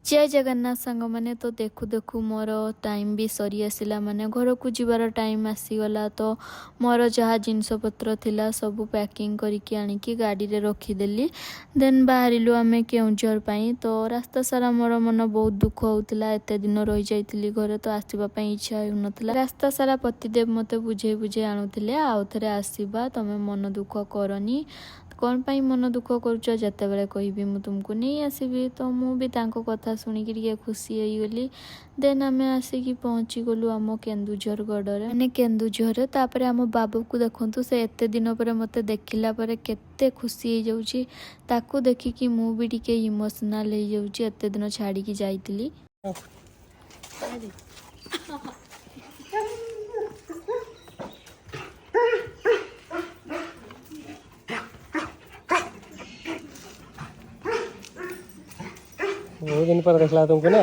जय जगन्नाथ सांग मैंने तो देखु देखु मोर टाइम भी सरी आसला माने घर को जीवार टाइम आसीगला तो मोर जहाँ जिनस पत्र थिला सब पैकिंग करके आनिकी गाड़ी रे रखीदेली। देन बाहरिलु आमे केउंझर पाई तो रास्ता सारा मोर मन बहुत दुख होउतिला। एते दिन रही जाइतिली घरे तो आसीबा पई इच्छा होउनथिला। रास्ता सारा पतिदेव मते बुझे बुझे आनुथिले आउ थरे आसीबा तमे मन दुख करनी कौन पाई मन दुख करुच जिते बड़े कहबी मु तुमको नहीं आसबि तो मु भी तांको कथा सुनिकी टिके खुशी होईगली। देन आम आसिकी पहुँची गलु आम केन्दुझर गड़े मैंने केन्दुझर तापर आम बाबू को देखु से एत दिन पर मत देखला पर केते खुशी हो जाउची ताकू देखिकी मु भी टिके इमोशनल हो जाउची एते दिन छाड़ी की जाइतिली। बहुत दिन पर देखला तुमको ना।